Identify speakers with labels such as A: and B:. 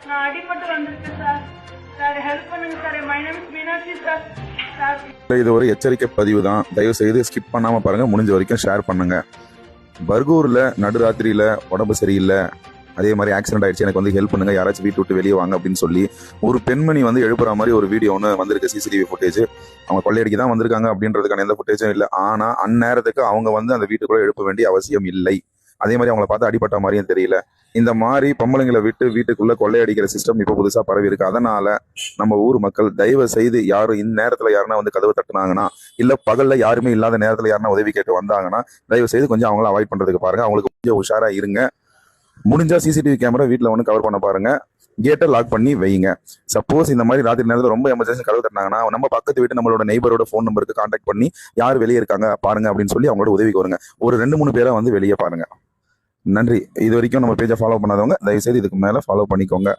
A: நான் அடிபட்டு வந்திருக்கேன் சார். சார் ஹெல்ப் பண்ணுங்க sir. My name is Meenakshi sir. Sir
B: இது ஒரு எச்சரிக்கை பதிவு தான். தயவு செய்து ஸ்கிப் பண்ணாம பாருங்க. முடிஞ்ச வரைக்கும் ஷேர் பண்ணுங்க. பர்கூர்ல நடுராத்திரியில உடம்பு சரியில்லை, அதே மாதிரி ஆக்சிடென்ட் ஆயிடுச்சு, எனக்கு வந்து ஹெல்ப் பண்ணுங்க, யாராச்சும் வீட்டு விட்டு வெளியே வாங்க அப்படின்னு சொல்லி ஒரு பெண்மணி வந்து எழுப்புற மாதிரி ஒரு வீடியோ ஒன்று வந்திருக்கு. CCTV footage. அவங்க கொள்ளையடிக்கு தான் வந்திருக்காங்க அப்படின்றதுக்கான எந்த ஃபுட்டேஜும் இல்லை. ஆனா அந்நேரத்துக்கு அவங்க வந்து அந்த வீட்டுக்குள்ள எழுப்ப வேண்டிய அவசியம் இல்லை. அதே மாதிரி அவங்கள பார்த்து அடிப்பட்ட மாதிரியும் தெரியல. இந்த மாதிரி பொம்பளைங்களை விட்டு வீட்டுக்குள்ள கொள்ளையடிக்கிற சிஸ்டம் இப்போ புதுசா பரவி இருக்கு. அதனால நம்ம ஊர் மக்கள் தயவு செய்து யாரும் இந்த நேரத்துல யாருன்னா வந்து கதவு தட்டுனாங்கன்னா, இல்ல பகல்ல யாருமே இல்லாத நேரத்துல யாருன்னா உதவி கேட்டு வந்தாங்கன்னா தயவு செய்து கொஞ்சம் அவங்கள அவாய்ட் பண்றதுக்கு பாருங்க. அவங்களுக்கு கொஞ்சம் உஷாரா இருங்க. முடிஞ்சா சிசிடிவி கேமரா வீட்டில் வந்து கவர் பண்ண பாருங்க. கேட்டை லாக் பண்ணி வைங்க. சப்போஸ் இந்த மாதிரி ராத்திரி நேரத்தில் ரொம்ப எமர்ஜென்சி கதவு தட்டினாங்கன்னா நம்ம பக்கத்து வீட்டு நம்மளோட நெய்பரோட ஃபோன் நம்பருக்கு கான்டாக்ட் பண்ணி யார் வெளியே இருக்காங்க பாருங்க அப்படின்னு சொல்லி அவங்களோட உதவிக்கு வருங்க. ஒரு 2-3 பேரை வந்து வெளியே பாருங்க. நன்றி. இது வரைக்கும் நம்ம பேஜை ஃபாலோ பண்ணாதவங்க தயவுசெய்து இதுக்கு மேலே ஃபாலோ பண்ணிக்கோங்க.